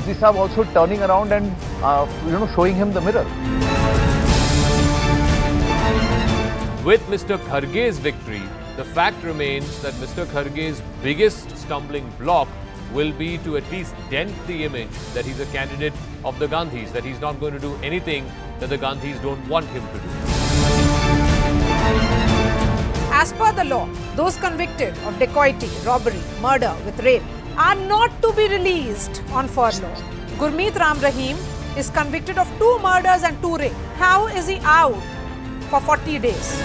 Modi Sahab also turning around and showing him the mirror. With Mr. Kharge's victory, the fact remains that Mr. Kharge's biggest stumbling block will be to at least dent the image that he's a candidate of the Gandhis, that he's not going to do anything that the Gandhis don't want him to do. As per the law, those convicted of dacoity, robbery, murder with rape are not to be released on furlough. Gurmeet Ram Rahim is convicted of 2 murders and 2 rape. How is he out for 40 days?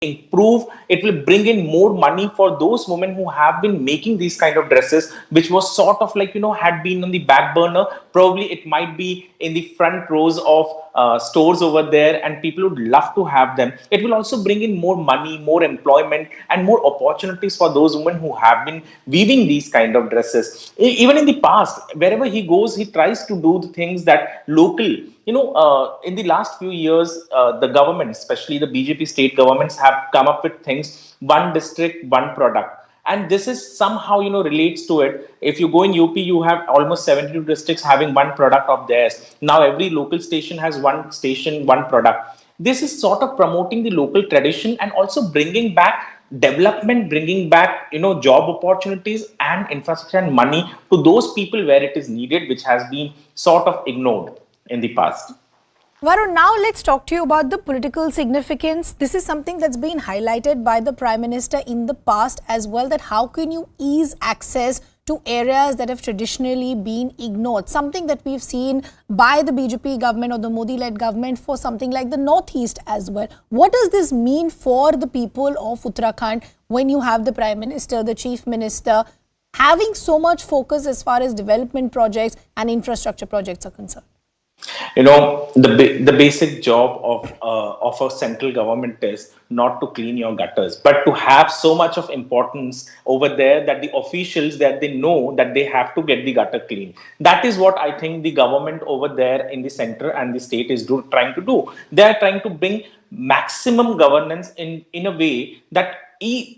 Improve, it will bring in more money for those women who have been making these kind of dresses, which was sort of like, had been on the back burner. Probably it might be in the front rows of stores over there, and people would love to have them. It will also bring in more money, more employment, and more opportunities for those women who have been weaving these kind of dresses. Even in the past, wherever he goes, he tries to do the things that local. In the last few years, the government, especially the BJP state governments, have come up with things, one district, one product. And this is somehow, relates to it. If you go in UP, you have almost 72 districts having one product of theirs. Now every local station has one station, one product. This is sort of promoting the local tradition and also bringing back development, bringing back, job opportunities and infrastructure and money to those people where it is needed, which has been sort of ignored in the past. Varun, now let's talk to you about the political significance. This is something that's been highlighted by the Prime Minister in the past as well, that how can you ease access to areas that have traditionally been ignored? Something that we've seen by the BJP government or the Modi-led government for something like the Northeast as well. What does this mean for the people of Uttarakhand when you have the Prime Minister, the Chief Minister, having so much focus as far as development projects and infrastructure projects are concerned? The basic job of a central government is not to clean your gutters, but to have so much of importance over there that the officials, that they know that they have to get the gutter clean. That is what I think the government over there in the center and the state is trying to do. They are trying to bring maximum governance in a way that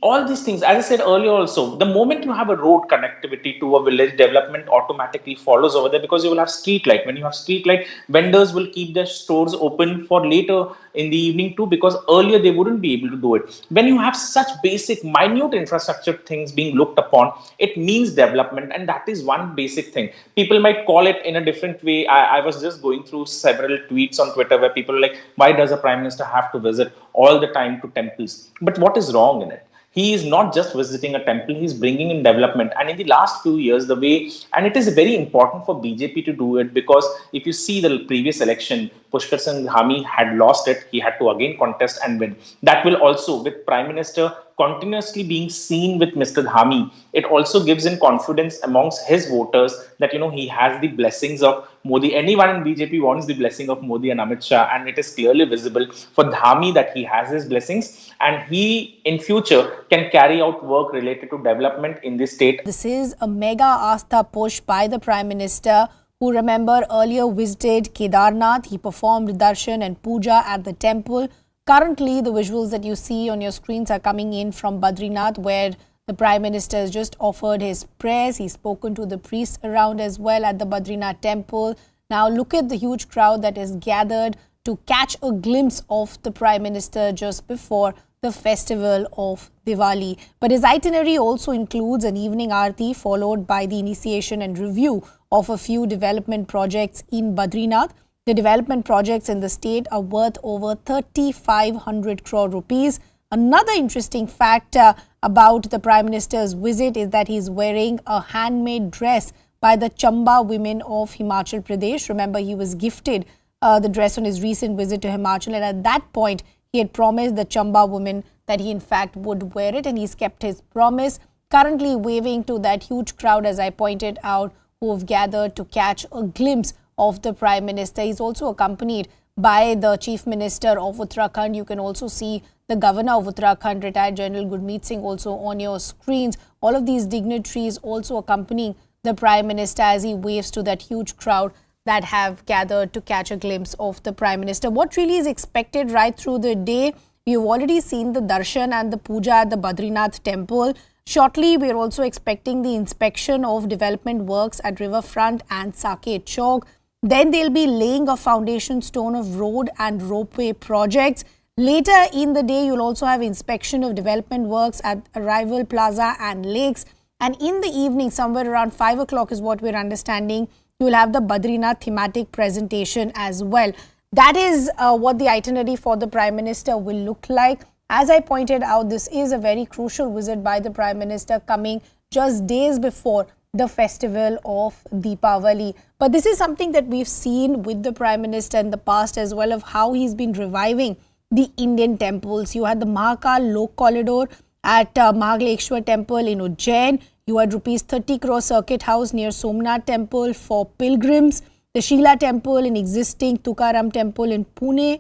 all these things, as I said earlier also, the moment you have a road connectivity to a village, development automatically follows over there, because you will have street light. When you have street light, vendors will keep their stores open for later in the evening too, because earlier they wouldn't be able to do it. When you have such basic, minute infrastructure things being looked upon, it means development, and that is one basic thing. People might call it in a different way. I was just going through several tweets on Twitter where people are like, why does a Prime Minister have to visit all the time to temples? But what is wrong in it? He is not just visiting a temple, he's bringing in development. And in the last few years, the way, and it is very important for BJP to do it, because if you see the previous election, Pushkar Singh Dhami had lost it. He had to again contest and win. That will also, with Prime Minister continuously being seen with Mr. Dhami, it also gives him confidence amongst his voters that, he has the blessings of Modi. Anyone in BJP wants the blessing of Modi and Amit Shah, and it is clearly visible for Dhami that he has his blessings, and he in future can carry out work related to development in the state. This is a mega Astha push by the Prime Minister, who, remember, earlier visited Kedarnath. He performed darshan and puja at the temple. Currently, the visuals that you see on your screens are coming in from Badrinath, where the Prime Minister has just offered his prayers. He's spoken to the priests around as well at the Badrinath temple. Now look at the huge crowd that is gathered to catch a glimpse of the Prime Minister just before the festival of Diwali. But his itinerary also includes an evening aarti followed by the initiation and review of a few development projects in Badrinath. The development projects in the state are worth over 3,500 crore rupees. Another interesting fact about the Prime Minister's visit is that he's wearing a handmade dress by the Chamba women of Himachal Pradesh. Remember, he was gifted the dress on his recent visit to Himachal, and at that point, he had promised the Chamba women that he in fact would wear it, and he's kept his promise. Currently waving to that huge crowd, as I pointed out, who have gathered to catch a glimpse of the Prime Minister. He's also accompanied by the Chief Minister of Uttarakhand. You can also see the Governor of Uttarakhand, retired General Gurmeet Singh, also on your screens. All of these dignitaries also accompanying the Prime Minister as he waves to that huge crowd that have gathered to catch a glimpse of the Prime Minister. What really is expected right through the day You've already seen the darshan and the puja at the Badrinath temple. Shortly, we're also expecting the inspection of development works at Riverfront and Saket Chowk. Then they'll be laying a foundation stone of road and ropeway projects. Later in the day, you'll also have inspection of development works at Arrival Plaza and Lakes. And in the evening, somewhere around 5 o'clock is what we're understanding, you'll have the Badrinath thematic presentation as well. That is what the itinerary for the Prime Minister will look like. As I pointed out, this is a very crucial visit by the Prime Minister coming just days before the festival of Diwali. But this is something that we've seen with the Prime Minister in the past as well, of how he's been reviving the Indian temples. You had the Mahakal Lok Corridor at Mahakaleshwar Temple in Ujjain. You had ₹30 crore circuit house near Somnath Temple for pilgrims. The Sheela Temple in existing Tukaram Temple in Pune.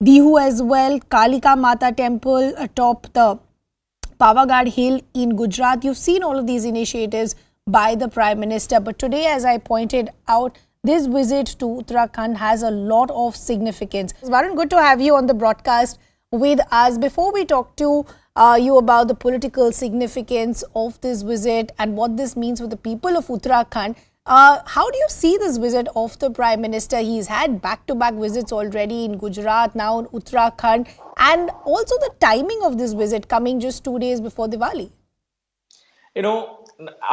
Dihu as well. Kalika Mata Temple atop the Pavagad Hill in Gujarat. You've seen all of these initiatives by the Prime Minister. But today, as I pointed out, this visit to Uttarakhand has a lot of significance. Varun, good to have you on the broadcast with us. Before we talk to you about the political significance of this visit and what this means for the people of Uttarakhand, how do you see this visit of the Prime Minister? He's had back-to-back visits already in Gujarat, now in Uttarakhand, and also the timing of this visit coming just 2 days before Diwali. You know,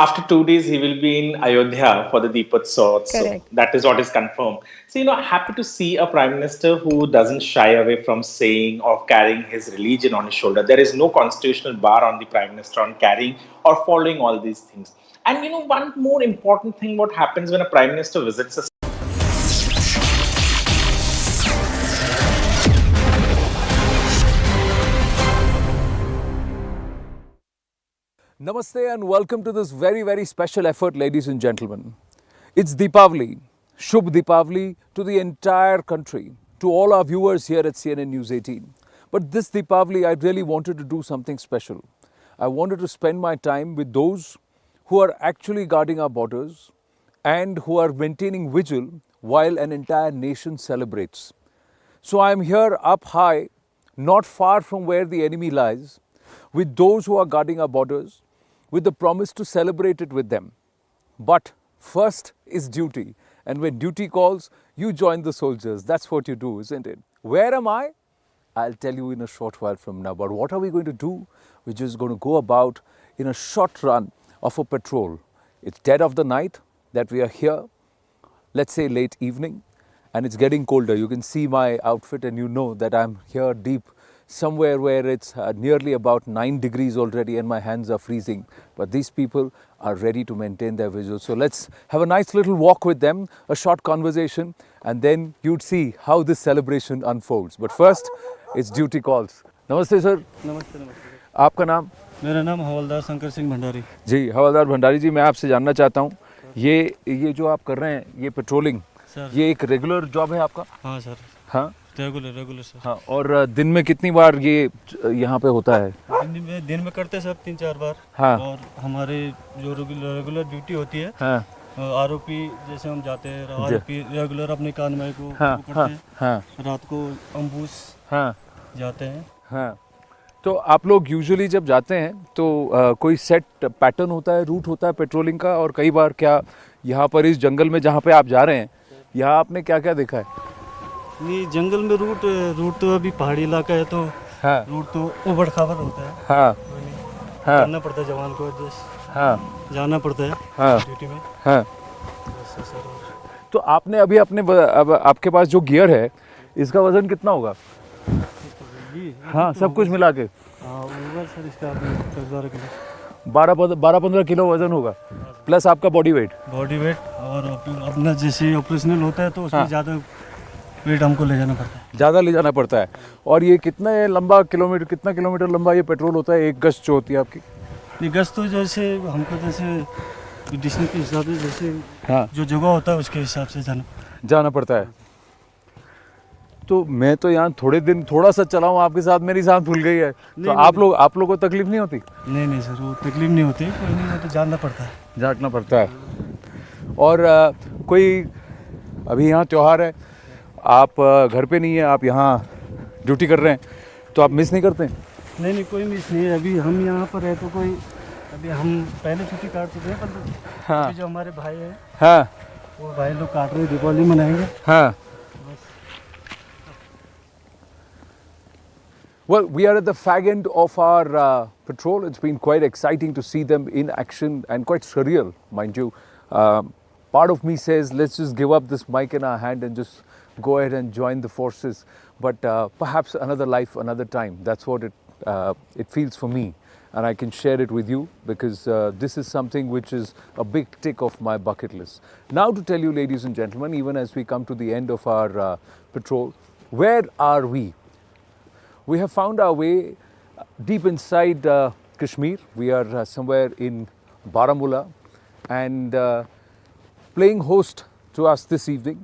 after 2 days, he will be in Ayodhya for the Deepatsotsav. So that is what is confirmed. So, happy to see a Prime Minister who doesn't shy away from saying or carrying his religion on his shoulder. There is no constitutional bar on the Prime Minister on carrying or following all these things. And one more important thing, what happens when a Prime Minister visits a Namaste and welcome to this very, very special effort, ladies and gentlemen. It's Deepavali, Shubh Deepavali to the entire country, to all our viewers here at CNN News 18. But this Deepavali, I really wanted to do something special. I wanted to spend my time with those who are actually guarding our borders and who are maintaining vigil while an entire nation celebrates. So I'm here up high, not far from where the enemy lies, with those who are guarding our borders, with the promise to celebrate it with them. But first is duty. And when duty calls, you join the soldiers. That's what you do, isn't it? Where am I? I'll tell you in a short while from now. But what are we going to do? We're just going to go about in a short run of a patrol. It's dead of the night that we are here, let's say late evening, and it's getting colder. You can see my outfit and you know that I'm here deep somewhere where it's nearly about 9 degrees already and my hands are freezing. But these people are ready to maintain their vigil. So let's have a nice little walk with them, a short conversation, and then you'd see how this celebration unfolds. But first, it's duty calls. Namaste, sir. नमस्ते नमस्ते आपका नाम? मेरा नाम हवलदार शंकर सिंह भंडारी। जी, हवलदार भंडारी जी, मैं आपसे जानना चाहता हूँ, ये जो आप कर रहे हैं, ये पेट्रोलिंग, ये एक रेगुलर जॉब है आपका? हाँ सर। हाँ, रेगुलर सर। हाँ, और दिन में कितनी बार ये यहाँ पे होता है? दिन में करते हैं सब 3-4 बार। हाँ। और हमारे जो रेगुलर ड्यूटी होती है, हाँ, आरोपी जैसे हम जाते हैं, आरोपी रेगुलर अपने कानमय को करते हैं। हाँ। रात को अम्बुस हाँ जाते हैं। हाँ, तो आप लोग यूजुअली जब जाते हैं तो कोई सेट पैटर्न होता है, रूट होता है पेट्रोलिंग का? और कई बार क्या यहाँ पर इस जंगल में जहाँ पे आप जा रहे हैं, यहाँ आपने क्या क्या देखा है? नहीं, जंगल में रूट तो अभी पहाड़ी इलाका है तो हाँ, रूट तो उबड़ खाबड़ होता है। हाँ, हाँ, जाना पड़ता है जवान को, हाँ, जाना पड़ता है हाँ, ड्यूटी में। हाँ, तो आपने अभी आपके पास जो गियर है, इसका वजन कितना होगा? हाँ, सब कुछ मिला के 12-15 किलो वजन होगा, प्लस आपका बॉडी वेट और अपना जैसे ऑपरेशनल होता है तो उसमें ज़्यादा वेट हमको ले जाना पड़ता है। ज़्यादा ले जाना पड़ता है। और ये कितना किलोमीटर लंबा ये पेट्रोल होता है? एक गश्त जो होती है आपकी? ये गश्त तो जैसे हमको जैसे डिस्टेंस के हिसाब से जैसे हाँ, जो जगह होता है उसके हिसाब से जाना पड़ता है। तो मैं तो यहाँ थोड़ा सा चला हूँ आपके साथ, मेरी सांस फूल गई है। तो आप लोग को तकलीफ नहीं होती? नहीं सर, वो तकलीफ नहीं होती, कोई नहीं, तो जानना पड़ता है। और कोई अभी यहाँ त्योहार है, आप घर पे नहीं है, आप यहाँ ड्यूटी कर रहे हैं, तो आप मिस नहीं करते? नहीं नहीं, कोई मिस नहीं है। अभी हम यहाँ पर है तो कोई, अभी हम पहले छुट्टी काट चुके हैं, पर हाँ अभी जो हमारे भाई हैं हाँ वो भाई लोग काट रहे हैं, दीपावली मनाएंगे। हाँ. Well, we are at the fag end of our patrol. It's been quite exciting to see them in action and quite surreal, mind you. Part of me says, let's just give up this mic in our hand and just go ahead and join the forces. But perhaps another life, another time. That's what it feels for me. And I can share it with you because this is something which is a big tick of my bucket list. Now to tell you, ladies and gentlemen, even as we come to the end of our patrol, where are we? We have found our way deep inside Kashmir. We are somewhere in Baramulla and playing host to us this evening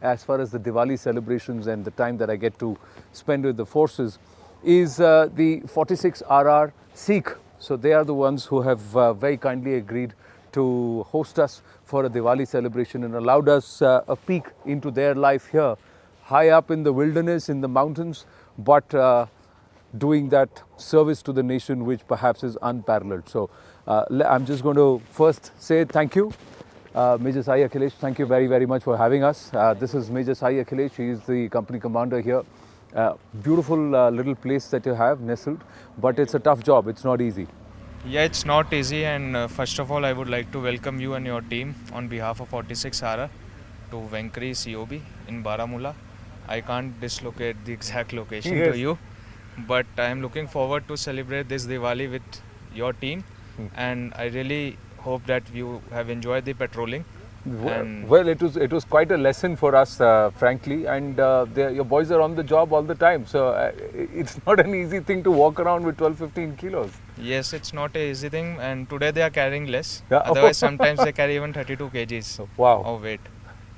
as far as the Diwali celebrations and the time that I get to spend with the forces is the 46RR Sikh. So they are the ones who have very kindly agreed to host us for a Diwali celebration and allowed us a peek into their life here, high up in the wilderness, in the mountains, but doing that service to the nation which perhaps is unparalleled. So I'm just going to first say thank you. Major Sai Akhilesh, thank you very, very much for having us. This is Major Sai Akhilesh. He is the company commander here. Beautiful little place that you have nestled, but it's a tough job. It's not easy. Yeah, it's not easy, and first of all, I would like to welcome you and your team on behalf of 46RR to Venkri COB in Baramulla. I can't dislocate the exact location Yes. to you, but I am looking forward to celebrate this Diwali with your team, and I really hope that you have enjoyed the patrolling. Well, it was quite a lesson for us, frankly, and your boys are on the job all the time, so it's not an easy thing to walk around with 12-15 kilos. Yes, it's not an easy thing, and today they are carrying less. Yeah. Otherwise, sometimes they carry even 32 kgs Wow. of weight.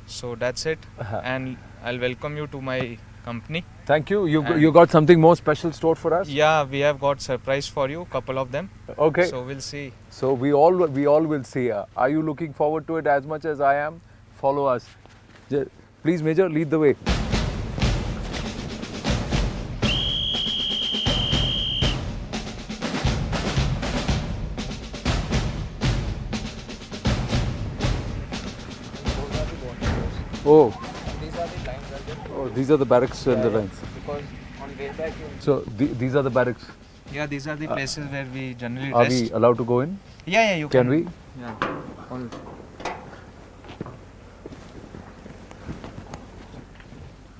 So that's it, and I'll welcome you to my company. Thank you. You got something more special stored for us? Yeah, we have got surprise for you, couple of them. Okay. So we'll see. So we all will see. Are you looking forward to it as much as I am? Follow us. Please, Major, lead the way. Oh. These are the barracks and the lines. Because on way back So these are the barracks. yeah, these are the places where we generally Are rest. we allowed to go in? Yeah, you Can we? Yeah.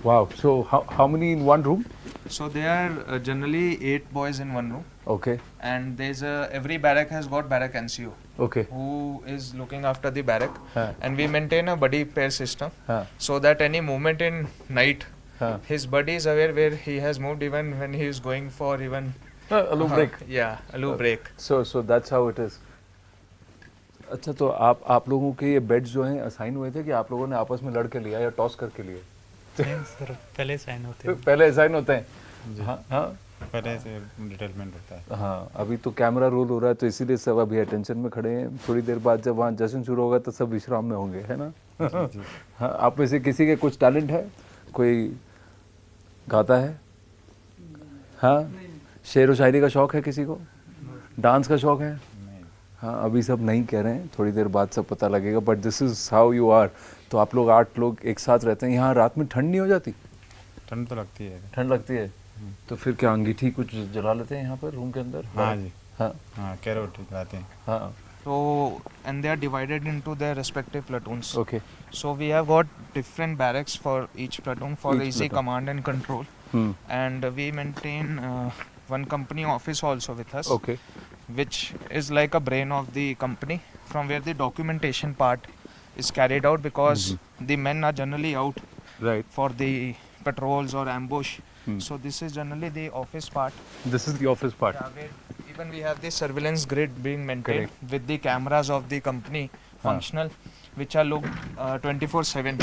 Wow. So how many in one room? So there are generally 8 boys in one room, Okay. and there's every barrack has got barrack NCO Okay. who is looking after the barrack, Huh. and we maintain a buddy pair system Huh. so that any movement in night, Huh. his buddy is aware where he has moved even when he is going for even A little break. Yeah, a little break. So that's how it is. अच्छा, तो आप लोगों के ये beds जो हैं assign हुए थे कि आप लोगों ने आपस में लड़ के लिया या टॉस करके लिए? सर पहले साइन होते हैं। पहले असाइन होते हैं। हाँ हाँ पहले से डिटेलमेंट होता है। हाँ, अभी तो कैमरा रोल हो रहा है तो इसीलिए सब अभी अटेंशन में खड़े हैं। थोड़ी देर बाद जब वहाँ जश्न शुरू होगा तो सब विश्राम में होंगे, है ना? हाँ, आप में से किसी के कुछ टैलेंट है? कोई गाता है? हाँ, शेर व शायरी का शौक है किसी को? डांस का शौक है? हाँ, अभी सब नहीं कह रहे हैं, थोड़ी देर बाद सब पता लगेगा, but this is how you are. तो आप लोग 8 लोग एक साथ रहते हैं। यहाँ रात में ठंड नहीं हो जाती? ठंड तो लगती है। ठंड लगती है तो फिर क्या अंगीठी कुछ जला लेते हैं यहाँ पर रूम के अंदर? हाँ जी, हाँ हाँ कैरोट लाते हैं। हाँ। So, and they are divided into their respective platoons. Okay. So we have got different barracks for each platoon for Each easy platoon. command and control. And we maintain one company office also with us, Okay. which is like a brain of the company, from where the documentation part is carried out, because the men are generally out Right. for the patrols or ambush. So this is generally the office part. This is the office part. Yeah, where even we have the surveillance grid being maintained with the cameras of the company functional, which are looked 24/7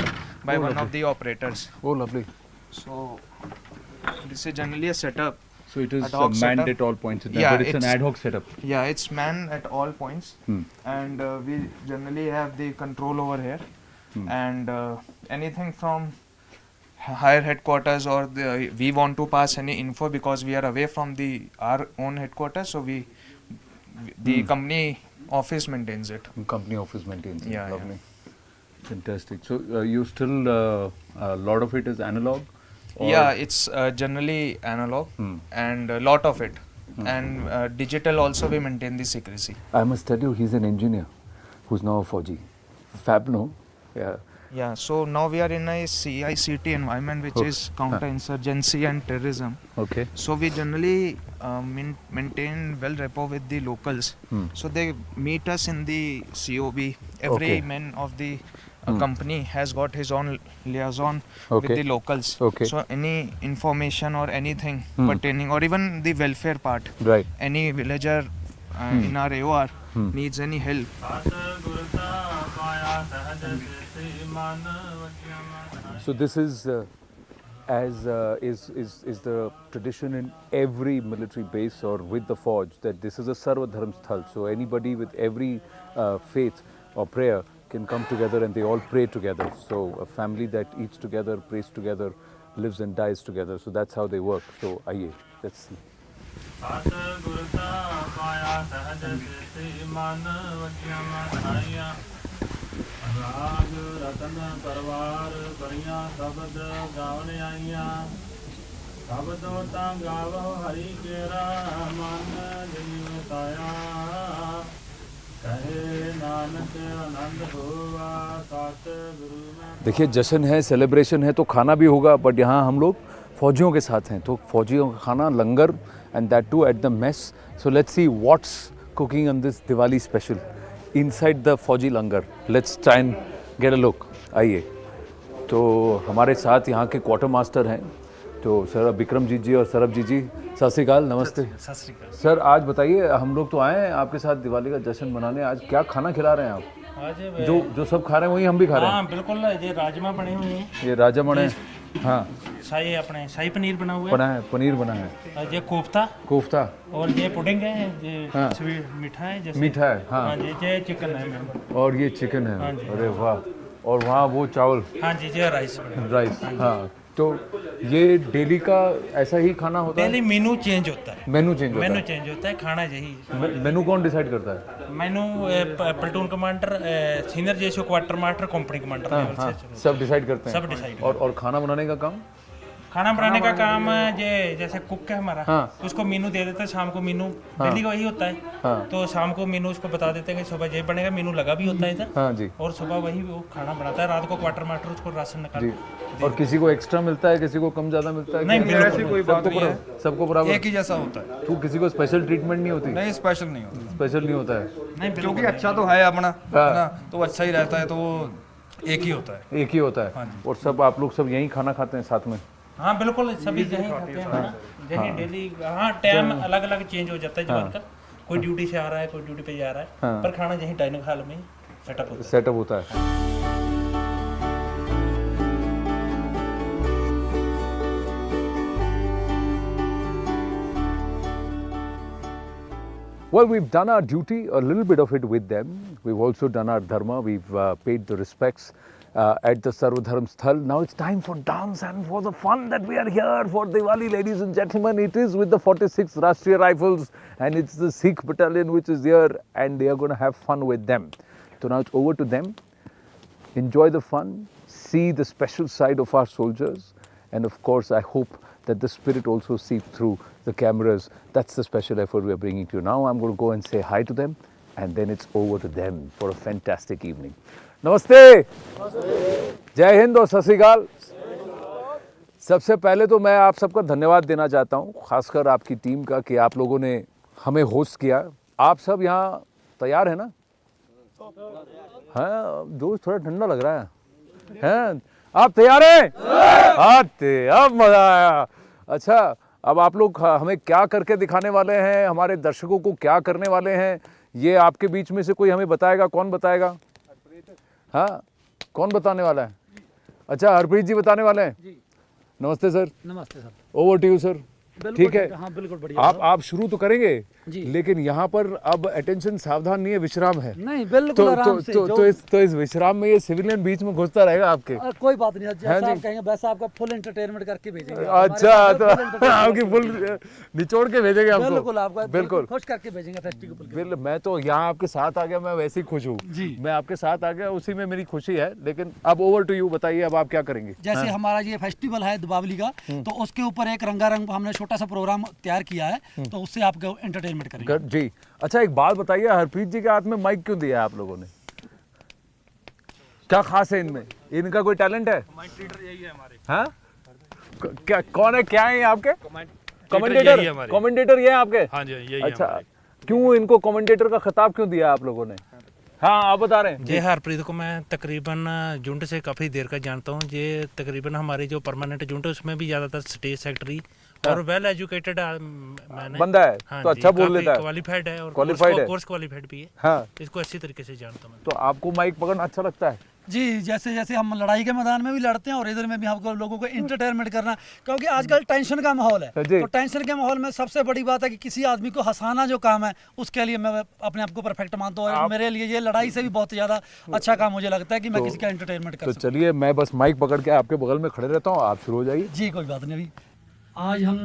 by one of the operators. Oh, lovely. So this is generally a setup. So it is Ad hoc manned setup. at all points, Yeah, but it's an it's- ad hoc setup. Yeah, it's manned at all points, and we generally have the control over here, and anything from higher headquarters or we want to pass any info because we are away from our own headquarters, so the company office maintains it. Company office maintains it. Yeah, Lovely. Fantastic. So you still a lot of it is analog? Or? Yeah, it's generally analog and a lot of it. And digital also we maintain the secrecy. I must tell you, he's an engineer who's now a Fauji. Fab, no? Yeah. Yeah, so now we are in a CICT environment, which is counter-insurgency and terrorism. Okay. So we generally maintain well rapport with the locals. So they meet us in the COB. Every man of the company has got his own liaison with the locals. Okay. So any information or anything pertaining, or even the welfare part, Right. any villager in our AOR needs any help. So this is is the tradition in every military base or with the forge, that this is a Sarva Dharm Sthal. So anybody with every faith or prayer can come together and they all pray together. So a family that eats together, prays together, lives and dies together. So that's how they work. So aye, let's see. ਰਾਗ ਰਤਨ ਪਰਵਾਰ ਬੜੀਆਂ ਸ਼ਬਦ ਗਾਵਣ ਆਈਆਂ ਸ਼ਬਦੋ ਤਾਂ ਗਾਵੋ ਹਰੀ ਕੇਰਾ ਮਨ ਜੀਵ ਤਾਇਆ ਕਹੇ ਨਾਨਕ ਆਨੰਦ ਹੋਵਾ ਸਤ गुरु में। देखिए, जश्न है, सेलिब्रेशन है, तो खाना भी होगा, बट यहाँ हम लोग फौजियों के साथ हैं, तो फौजियों का खाना लंगर, and that too at the mess. So let's see what's cooking on this Diwali special inside the फौजी लंगर. Let's try and get a look. आइए. तो हमारे साथ यहाँ के क्वार्टर मास्टर हैं, तो सर विक्रमजीत जी और सरबजीत जी, सत श्री अकाल, नमस्ते. सर आज बताइए, हम लोग तो आए हैं आपके साथ दिवाली का जश्न मनाने, आज क्या खाना खिला रहे हैं आप? आज जो सब खा रहे हैं वही हम भी खा रहे हैं. हाँ बिल्कुल, ये राजमा बने हुए हैं, ये राजमा है. हाँ, शाही पनीर बना हुआ है, पनीर बना है, ये कोफ्ता और ये पुडिंग है, ये स्वीट मीठा है, जैसे मीठा है. हाँ, ये चिकन है मैम, और ये चिकन है. अरे वाह. और वहाँ वो चावल. हाँ जी, ये राइस. हाँ, तो ये डेली का ऐसा ही खाना होता है? डेली मेनू चेंज होता है. मेनू चेंज होता है, खाना यही. मेनू कौन डिसाइड करता है? मेनू प्लेटून कमांडर, सीनियर जेसो, quarter master, company commander level से सब डिसाइड करते हैं. सब डिसाइड. और खाना बनाने का काम? खाना बनाने का काम ये जैसे कुक है हमारा, उसको मेनू दे देते हैं. शाम को मेनू डेली का वही होता है, तो शाम को मेनू उसको बता देते हैं कि सुबह ये बनेगा. मेनू लगा भी होता है इधर. हाँ जी. और सुबह वही वो खाना बनाता है. रात को क्वार्टर मास्टर उसको राशन निकाल. और किसी को एक्स्ट्रा मिलता है, किसी को कम ज्यादा मिलता है? नहीं, ऐसी कोई बात नहीं है, सबको बराबर एक ही जैसा होता है. तो किसी को स्पेशल ट्रीटमेंट नहीं होती? नहीं, स्पेशल नहीं होता. स्पेशल नहीं होता है, नहीं, क्योंकि अच्छा तो है अपना, है ना, तो अच्छा ही रहता है, तो वो एक ही होता है. एक ही होता है. और सब आप लोग सब यही खाना खाते हैं साथ में? हाँ बिल्कुल, सभी यही खाते हैं. यही डेली. हाँ, टाइम अलग अलग चेंज हो जाता है जवान का. कोई ड्यूटी से आ रहा है, कोई ड्यूटी पे जा रहा है, पर खाना यही डाइनिंग हॉल में सेटअप होता है. Well, we've done our duty, a little bit of it with them. We've also done our dharma. We've paid the respects at the Sarva Dharm Sthal. Now it's time for dance and for the fun that we are here for Diwali, ladies and gentlemen. It is with the 46th Rashtriya Rifles, and it's the Sikh battalion which is here, and they are going to have fun with them. So now it's over to them. Enjoy the fun, see the special side of our soldiers, and of course I hope that the spirit also seeps through the cameras. That's the special effort we are bringing to you. Now I'm going to go and say hi to them, and then it's over to them for a fantastic evening. नमस्ते, जय हिंद और सत श्री अकाल. सबसे पहले तो मैं आप सबका धन्यवाद देना चाहता हूँ, खासकर आपकी टीम का, कि आप लोगों ने हमें होस्ट किया. आप सब यहाँ तैयार है ना? हाँ दोस्त, थोड़ा ठंडा लग रहा है. आप तैयार हैं? आते, अब मजा आया. अच्छा, अब आप लोग हमें क्या करके दिखाने वाले हैं, हमारे दर्शकों को क्या करने वाले हैं, ये आपके बीच में से कोई हमें बताएगा? कौन बताएगा? हाँ, कौन बताने वाला है? अच्छा, हरप्रीत जी बताने वाले हैं. नमस्ते सर. नमस्ते sir. Over to you sir. ठीक है, हाँ बिल्कुल बढ़िया. आप शुरू तो करेंगे, लेकिन यहाँ पर अब अटेंशन सावधान नहीं है, विश्राम है। नहीं बिल्कुल आराम से तो इस विश्राम में ये सिविलियन बीच में घुसता रहेगा आपके? कोई बात नहीं, जैसा आप कहेंगे वैसा आपका फुल एंटरटेनमेंट करके भेजेंगे। अच्छा, तो आपकी फुल निचोड़ के भेजेंगे आपको? बिल्कुल, आपको बिल्कुल खुश करके भेजेंगे फेस्टिवल। मैं तो यहाँ आपके साथ आ गया, मैं वैसे ही खुश हूँ। मैं आपके साथ आ गया, उसी में मेरी खुशी है। लेकिन अब ओवर टू यू, बताइए अब आप क्या करेंगे? जैसे हमारा ये फेस्टिवल है दीपावली का, तो उसके ऊपर एक रंगारंग हमने छोटा सा प्रोग्राम तैयार किया है, तो उससे आपको एंटरटेनमेंट करेंगे। जी अच्छा, एक बात बताइए, हरप्रीत जी के हाथ में माइक क्यों दिया है आप लोगों ने? क्या खास है इनमें? इनका कोई टैलेंट है? यही है हमारे। हाँ, क्या कौन है, क्या है आपके कमेंटेटर? कमेंटेटर ये है आपके? हाँ जी, यही। अच्छा, क्यों इनको कमेंटेटर का खिताब क्यों दिया आप लोगों ने? हाँ, आप बता रहे हैं। ये हरप्रीत को मैं तकरीबन जुंट से काफ़ी देर का जानता हूँ। ये तकरीबन हमारी जो परमानेंट जुंट है उसमें भी ज़्यादातर स्टेज सेक्रेटरी और वेल एजुकेटेड बंदा है। हाँ, तो अच्छा बोल लेता है, क्वालिफाइड है और कोर्स क्वालिफाइड भी है। हाँ, इसको अच्छी तरीके से जानता हूँ। तो आपको माइक पकड़ना अच्छा लगता है? जी, जैसे जैसे हम लड़ाई के मैदान में भी लड़ते हैं और इधर में भी हमको लोगों को एंटरटेनमेंट करना, क्योंकि आजकल टेंशन का माहौल है। तो टेंशन के माहौल में सबसे बड़ी बात है कि किसी आदमी को हंसाना जो काम है, उसके लिए मैं अपने आप को परफेक्ट मानता हूँ। और मेरे लिए ये लड़ाई से भी बहुत ज़्यादा अच्छा काम मुझे लगता है कि मैं किसी का एंटरटेनमेंट कर सकूँ। तो चलिए, मैं बस माइक पकड़ के आपके बगल में खड़े रहता हूँ, आप शुरू हो जाइए। जी, कोई बात नहीं। अभी आज हम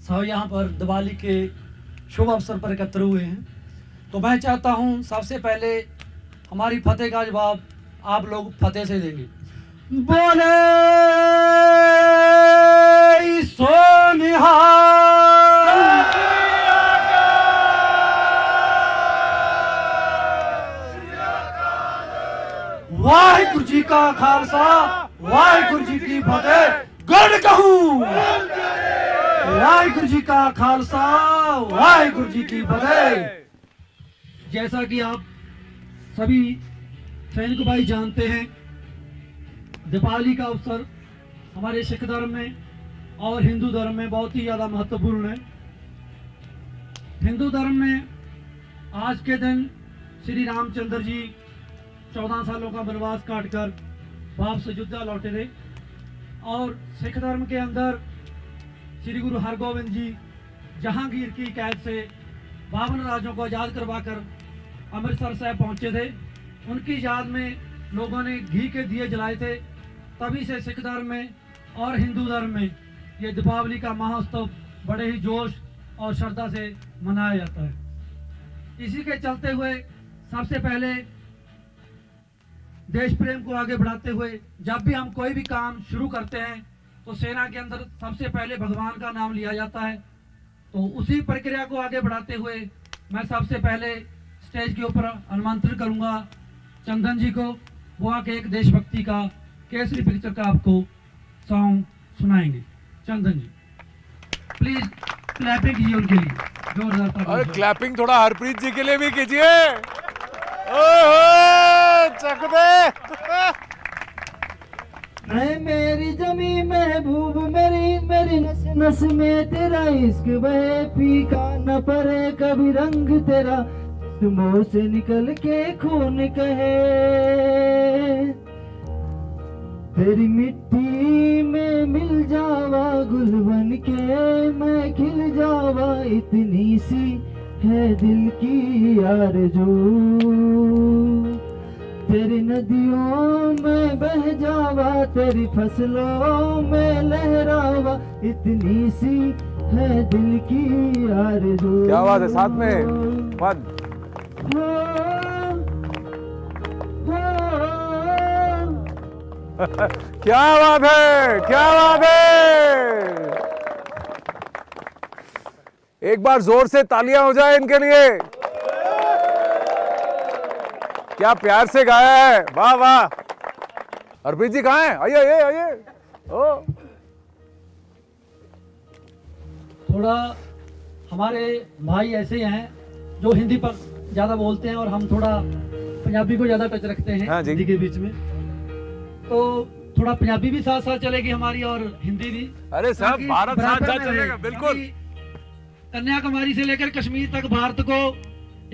सब यहाँ पर दिवाली के शुभ अवसर पर एकत्र हुए हैं, तो मैं चाहता हूँ सबसे पहले हमारी फतेह का जवाब आप लोग फतेह से देंगे। बोले सोनिहाल, वाहिगुरु जी का खालसा, वाहिगुरु जी की फतेह। गढ़ कहूँ, वाहिगुरु जी का खालसा, वाहिगुरु जी की फतेह। जैसा कि आप सभी सैनिक भाई जानते हैं, दीपावली का अवसर हमारे सिख धर्म में और हिंदू धर्म में बहुत ही ज़्यादा महत्वपूर्ण है। हिंदू धर्म में आज के दिन श्री रामचंद्र जी 14 सालों का वनवास काटकर वापस अयोध्या लौटे थे, और सिख धर्म के अंदर श्री गुरु हरगोविंद जी जहांगीर की कैद से 52 राज्यों को आज़ाद करवाकर अमृतसर साहिब पहुंचे थे। उनकी याद में लोगों ने घी के दिए जलाए थे। तभी से सिख धर्म में और हिंदू धर्म में ये दीपावली का महोत्सव बड़े ही जोश और श्रद्धा से मनाया जाता है। इसी के चलते हुए सबसे पहले देश प्रेम को आगे बढ़ाते हुए जब भी हम कोई भी काम शुरू करते हैं तो सेना के अंदर सबसे पहले भगवान का नाम लिया जाता है। तो उसी प्रक्रिया को आगे बढ़ाते हुए मैं सबसे पहले स्टेज के ऊपर आमंत्रित करूंगा चंदन जी को। वो आके एक देशभक्ति का केसरी पिक्चर का आपको सॉन्ग सुनाएंगे। चंदन जी प्लीज क्लैपिंग कीजिए उनके लिए जोरदार। अरे क्लैपिंग थोड़ा हरप्रीत जी के लिए भी कीजिए। चक दे। मेरी जमी महबूब, मेरी मेरी नस नस में तेरा इश्क बहे, फीका न पड़े कभी रंग तेरा, मुंह से निकल के खून कहे। तेरी मिट्टी में मिल जावा गुल बन के, मैं खिल जावा, इतनी सी है दिल की आरज़ू। तेरी नदियों में बह जावा, तेरी फसलों में लहरावा, इतनी सी है दिल की आरज़ू। क्या बात है, साथ में वन। क्या बात है, क्या बात है। एक बार जोर से तालियां हो जाए इनके लिए। क्या प्यार से गाया है, वाह वाह। हरप्रीत जी कहाँ हैं? आइए आइए आइए। ओ थोड़ा हमारे भाई ऐसे हैं जो हिंदी पर ज्यादा बोलते हैं और हम थोड़ा पंजाबी को ज्यादा टच रखते हैं। हाँ जी। हिंदी के बीच में तो थोड़ा पंजाबी भी साथ साथ चलेगी हमारी और हिंदी भी। अरे सब भारत साथ साथ चलेगा, बिल्कुल। कन्याकुमारी से लेकर कश्मीर तक भारत को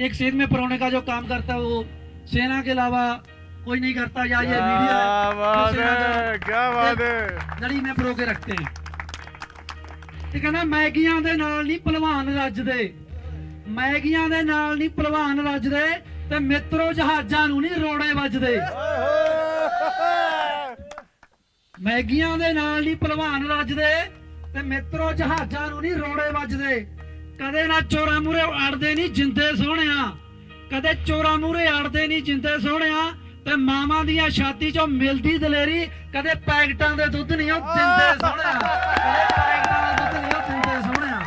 एक सीध में परोने का जो काम करता है वो सेना के अलावा कोई नहीं करता। या ये मीडिया है, क्या बात है, लड़ी में परो के रखते हैं। ठीक है ना। मैगियां दे नाल नहीं पहलवान रजदे, ਮੈਗੀਆਂ ਦੇ ਨਾਲ ਨਹੀਂ ਭਲਵਾਨ ਰੱਜਦੇ ਤੇ ਮਿੱਤਰੋ ਜਹਾਜ਼ਾਂ ਨੂੰ ਨਹੀਂ ਰੋੜੇ ਵੱਜਦੇ। ਮੈਗੀਆਂ ਦੇ ਨਾਲ ਨਹੀਂ ਭਲਵਾਨ ਰੱਜਦੇ ਤੇ ਮਿੱਤਰੋ ਜਹਾਜ਼ਾਂ ਨੂੰ ਨਹੀਂ ਰੋੜੇ ਵੱਜਦੇ। ਕਦੇ ਨਾ ਚੋਰਾਂ ਮੂਹਰੇ ਅੜਦੇ ਨਹੀਂ ਜਿੰਦੇ ਸੋਹਣਿਆ, ਕਦੇ ਚੋਰਾਂ ਮੂਹਰੇ ਅੜਦੇ ਨਹੀਂ ਜਿੰਦੇ ਸੋਹਣਿਆ ਤੇ ਮਾਵਾਂ ਦੀਆਂ ਛਾਤੀ ਚੋਂ ਮਿਲਦੀ ਦਲੇਰੀ, ਕਦੇ ਪੈਕਟਾਂ ਦੇ ਦੁੱਧ ਨਹੀਂ ਉਹ ਦਿੰਦੇ ਸੋਹਣਿਆ, ਕਦੇ ਪੈਕਟਾਂ ਦੇ ਦੁੱਧ ਨਹੀਂ ਉਹ ਦਿੰਦੇ ਸੋਹਣਿਆ।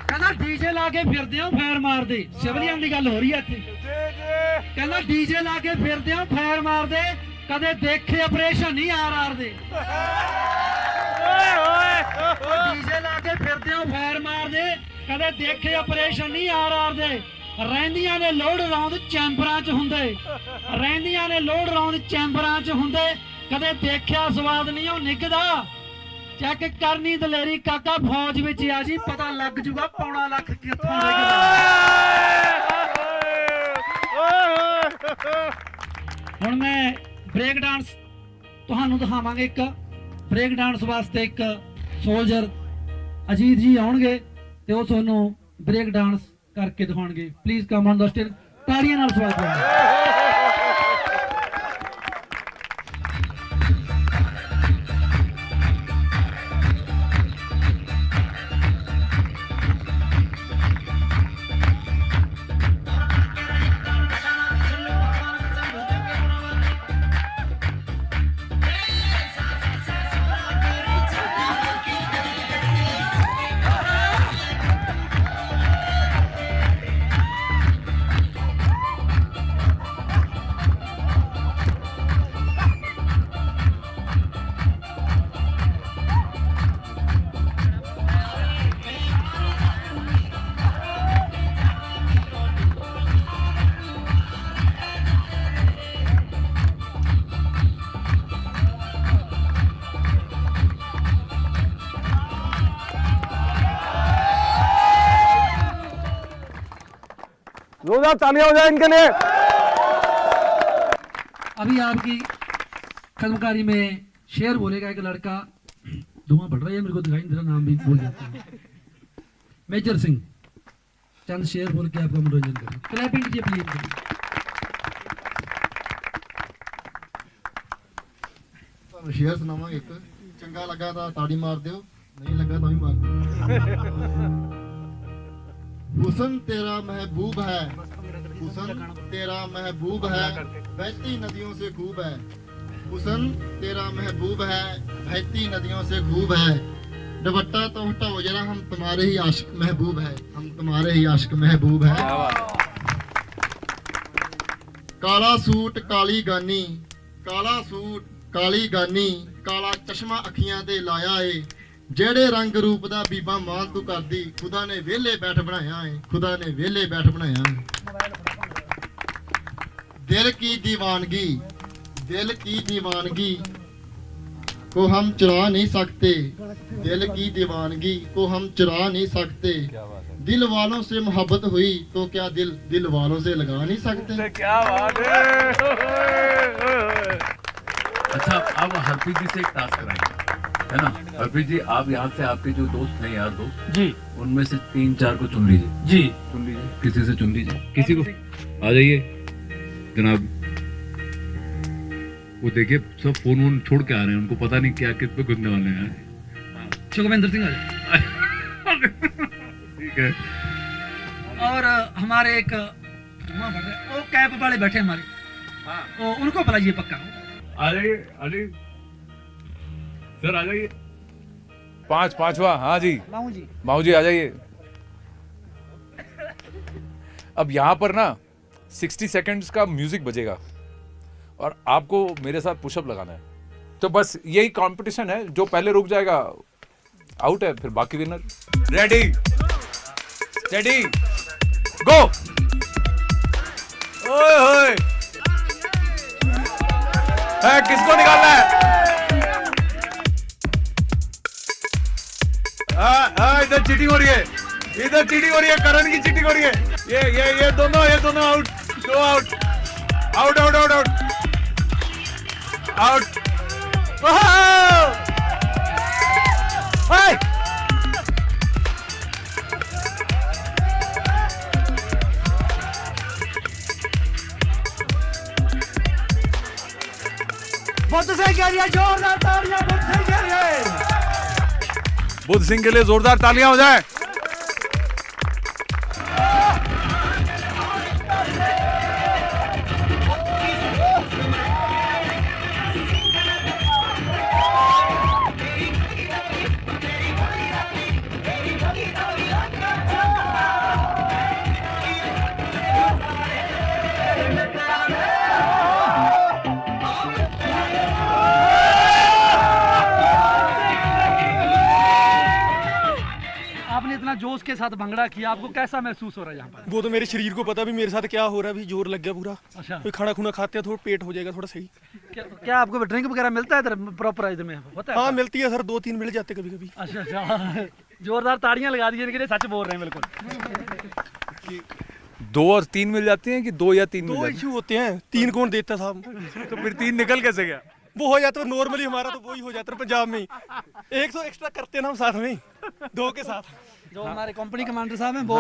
ਕਹਿੰਦਾ ਡੀਜੇ ਲਾ ਕੇ ਫਿਰਦੇ ਹੋ ਫੈਰ ਮਾਰਦੇ, ਸਿਵਲੀਆਂ ਦੀ ਗੱਲ ਹੋ ਰਹੀ ਹੈ ਇੱਥੇ। ਕਹਿੰਦਾ ਡੀਜੇ ਲਾ ਕੇ ਫਿਰਦੇ ਹੋ ਫੈਰ ਮਾਰਦੇ, ਕਦੇ ਦੇਖੇ ਆਪਰੇਸ਼ਨ ਨਹੀਂ ਆਰ ਦੇ। ਡੀਜੇ ਲਾ ਕੇ ਫਿਰਦੇ ਹੋ ਫੈਰ ਮਾਰਦੇ, ਕਦੇ ਦੇਖੇ ਆਪਰੇਸ਼ਨ ਨਹੀਂ ਆਰ ਦੇ। ਰਹਿੰਦੀਆਂ ਨੇ ਲੋਡ ਰੌਂਦ ਚੈਂਬਰਾਂ 'ਚ ਹੁੰਦੇ, ਰਹਿੰਦੀਆਂ ਨੇ ਲੋਡ ਰੌਂਦ ਚੈਂਬਰਾਂ 'ਚ ਹੁੰਦੇ, ਕਦੇ ਦੇਖਿਆ ਸਵਾਦ ਨਹੀਂ ਉਹ ਨਿੱਘਦਾ। ਚੈੱਕ ਕਰਨੀ ਦਲੇਰੀ ਕਾਕਾ ਫੌਜ ਵਿੱਚ ਆ ਜੀ, ਪਤਾ ਲੱਗ ਜੂਗਾ ਪੌਣਾ ਲੱਖ ਕਿੱਥੋਂ ਨਿਕਲਦਾ। ਹੁਣ ਮੈਂ ਬ੍ਰੇਕ ਡਾਂਸ ਤੁਹਾਨੂੰ ਦਿਖਾਵਾਂਗੇ। ਇੱਕ ਬ੍ਰੇਕ ਡਾਂਸ ਵਾਸਤੇ ਇੱਕ ਸੋਲਜਰ ਅਜੀਤ ਜੀ ਆਉਣਗੇ ਤੇ ਉਹ ਤੁਹਾਨੂੰ ਬ੍ਰੇਕ ਡਾਂਸ ਕਰਕੇ ਦਿਖਾਉਣਗੇ। Please come on the stage, ਤਾੜੀਆਂ ਨਾਲ ਸਵਾਗਤ ਕਰੋ। जोरदार तालियां हो जाए इनके लिए। अभी आपकी फिल्मकारी में शेर बोलेगा एक लड़का, धुआं बढ़ रहा है मेरे को दिखाई नहीं दे रहा, नाम भी भूल जाता है। मेजर सिंह चंद शेर बोल के आपका मनोरंजन करें। क्लैपिंग कीजिए प्लीज। शेर सुनावांगे एक, चंगा लगा तो ताड़ी मार दो, नहीं लगा तो भी मार दो। हुसन तेरा महबूब है, हुसन तेरा महबूब है, बहती नदियों से खूब है। हुसन तेरा महबूब है, बहती नदियों से खूब है। दुपट्टा तो हटाओ जरा, हम तुम्हारे ही आशिक महबूब है, हम तुम्हारे ही आशिक महबूब है। काला सूट काली गानी, काला सूट काली गानी, काला चश्मा अखियां ते लाया है। ਜਿਹੜੇ ਰੰਗ ਰੂਪ ਦਾ ਬੀਬਾ ਮਾਨ ਤੂੰ ਕਰਦੀ, ਖੁਦਾ ਨੇ ਵਿਹਲੇ ਬੈਠ ਬਣਾਇਆ ਏ, ਖੁਦਾ ਨੇ ਵਿਹਲੇ ਬੈਠ ਬਣਾਇਆ ਏ। ਦਿਲ ਕੀ ਦੀਵਾਨਗੀ, दिल की दीवानगी को हम चुरा नहीं सकते, दिल की दीवानगी को हम चुरा नहीं सकते। दिल वालों से मोहब्बत हुई तो क्या दिल दिल वालों से लगा नहीं सकते। क्या बात है। अच्छा, अब हरप्रीत जी से एक टास्क कराएंगे, है ना? हरप्रीत जी, आप यहाँ से आपके जो दोस्त हैं, यार दोस्त जी, उनमें से 3-4 को चुन लीजिए। जी चुन लीजिए, किसी से चुन लीजिए, किसी को। आ जाइए जनाब। वो देखिए सब फोन वोन छोड़ के आ रहे हैं, उनको पता नहीं क्या किस पे घुसने वाले हैं। सुखविंदर सिंह ठीक है। और हमारे एक वो कैब वाले बैठे हमारे, उनको बुलाइए पक्का। आ जाइए, आ जाइए सर, आ जाइए। पांचवा, हाँ जी माऊ जी आ जाइए। अब यहाँ पर ना 60 सेकंड्स का म्यूजिक बजेगा और आपको मेरे साथ पुशअप लगाना है। तो बस यही कंपटीशन है, जो पहले रुक जाएगा आउट है, फिर बाकी विनर। रेडी स्टेडी गो। ओए होए, किसको निकालना है? इधर चीटिंग हो रही है, इधर चीटिंग हो रही है, करण की चीटिंग हो रही है। ये दोनों आउट, दो out, out out out out out. Buddha Singh के लिए जोरदार तालियां, बुद्ध सिंह के लिए। बुद्ध सिंह के लिए जोरदार तालियां हो जाए। आपने इतना जोश के साथ भंगड़ा किया, आपको कैसा महसूस हो रहा है यहाँ पर? वो तो मेरे शरीर को पता भी मेरे साथ क्या हो रहा है, अभी जोर लग गया पूरा। अच्छा, कोई खाना खुना खाते हैं थोड़ा पेट हो जाएगा थोड़ा सही। क्या आपको ड्रिंक वगैरह मिलता है इधर प्रॉपर इधर में होता है? हाँ मिलती है सर, 2-3 मिल जाते कभी कभी। अच्छा अच्छा, जोरदार ताड़ियां लगा दी इनके लिए, सच बोल रहे हैं बिल्कुल। 2 और 3 मिल जाती हैं कि 2 या 3 मिल 2 जाती इशू होते हैं, 3 कौन देता साहब? तो फिर 3 निकल कैसे गया? वो हो जाता है नॉर्मली, हमारा तो वही हो जाता है पंजाब में ही। 1 तो एक्स्ट्रा करते हैं ना हम साथ में 2 के साथ। जो हमारे कंपनी कमांडर साहब हैं वो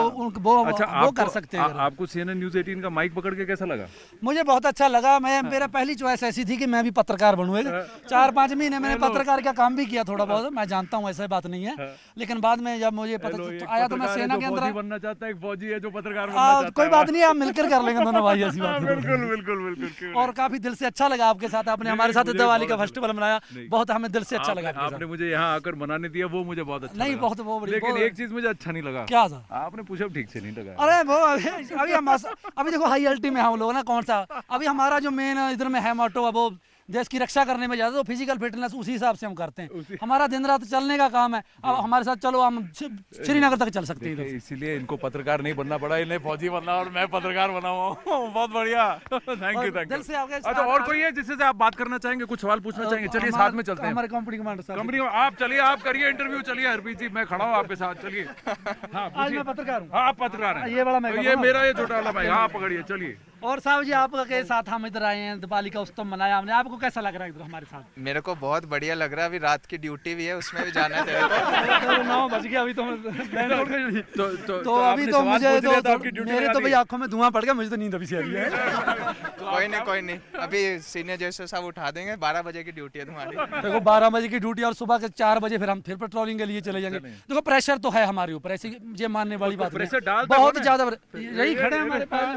अच्छा, वो कर सकते हैं। आपको CNN News 18 का माइक पकड़ के कैसा लगा? मुझे बहुत अच्छा लगा। मेरा पहली चॉइस ऐसी थी कि मैं भी पत्रकार बनूंगा। 4-5 महीने मैंने पत्रकार का काम भी किया थोड़ा बहुत, मैं जानता हूँ ऐसा बात नहीं है। लेकिन बाद में जब मुझे पता आया तो मैं सेना के अंदर बनना चाहता है, एक फौजी है जो पत्रकार बनना चाहता है। कोई बात नहीं, आप मिलकर कर लेंगे दोनों भाई, ऐसी बात। बिल्कुल बिल्कुल बिल्कुल। और काफी दिल से अच्छा लगा आपके साथ, आपने हमारे साथ दिवाली का फेस्टिवल मनाया, बहुत हमें दिल से अच्छा लगा। आपने मुझे यहाँ आकर मनाने दिया, वो मुझे बहुत अच्छा नहीं, बहुत वो। लेकिन एक चीज मुझे अच्छा नहीं लगा। क्या? आपने पुशअप ठीक से नहीं लगा। अरे वो अभी देखो हाई अल्टी में हम लोग ना, कौन सा अभी हमारा जो मेन इधर में है मोटो है वो देश की रक्षा करने में ज्यादा, तो फिजिकल फिटनेस उसी हिसाब से हम करते हैं। हमारा दिन रात चलने का काम है। अब हमारे साथ चलो हम श्रीनगर तक चल सकते हैं। इसीलिए इनको पत्रकार नहीं बनना पड़ा, इन्हें फौजी बनना और मैं पत्रकार बना हुआ हूँ। बहुत बढ़िया, थैंक यू। अच्छा, और कोई है जिससे आप बात करना चाहेंगे, कुछ सवाल पूछना चाहेंगे? चलिए साथ में चलते हैं। हमारे कंपनी कमांडर साहब, कंपनी आप चलिए, आप करिए इंटरव्यू। चलिए हरप्रीत जी, मैं खड़ा हूँ आपके साथ, चलिए। हाँ, आज मैं पत्रकार हूँ। हाँ, आप पत्रकार हैं। ये बड़ा मैं, ये मेरा ये छोटा वाला भाई। हाँ, पकड़िए, चलिए। और साहब जी, आपके साथ हम इधर आए हैं, दिवाली का उत्सव मनाया हमने, आपको कैसा लग रहा है इधर हमारे साथ? मेरे को बहुत बढ़िया लग रहा है। अभी रात की ड्यूटी भी है, उसमें भी जाना है। 9 बज गया अभी तो अभी तो मुझे मेरे तो भाई आंखों में धुआं पड़ गया, मुझे तो नींद अभी से आ रही है। कोई नहीं, अभी सीनियर जैसे सब उठा देंगे। 12 बजे की ड्यूटी है तुम्हारी। देखो 12 बजे की ड्यूटी और सुबह के 4 बजे फिर हम फिर पेट्रोलिंग के लिए चले जाएंगे। देखो प्रेशर तो है हमारे ऊपर, ऐसी ये मानने वाली बात है, बहुत ज्यादा। यही खड़े हैं हमारे पास।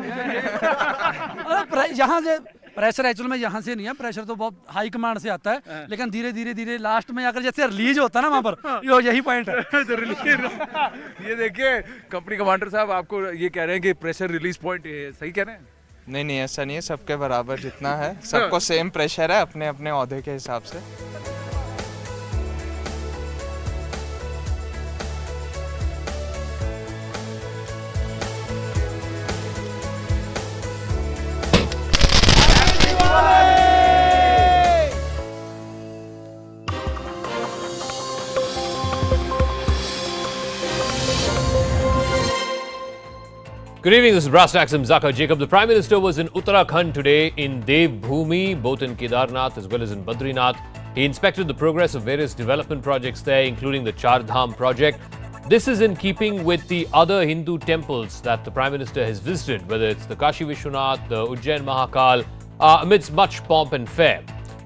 यहाँ से प्रेशर एक्चुअल में यहाँ से नहीं है, प्रेशर तो बहुत हाई कमांड से आता है, लेकिन धीरे धीरे लास्ट में आकर जैसे रिलीज होता है ना वहाँ पर, यही पॉइंट है। ये देखिए, कंपनी कमांडर साहब आपको ये कह रहे हैं कि प्रेशर रिलीज पॉइंट सही कह रहे हैं? नहीं, ऐसा नहीं है। सबके बराबर जितना है, सबको सेम प्रेशर है अपने अपने ओहदे के हिसाब से। Good evening, this is Brass Tacks. I'm Zakir Jacob. The Prime Minister was in Uttarakhand today in Dev Bhumi, both in Kedarnath as well as in Badrinath. He inspected the progress of various development projects there, including the Char Dham project. This is in keeping with the other Hindu temples that the Prime Minister has visited, whether it's the Kashi Vishwanath, the Ujjain Mahakal, amidst much pomp and fare.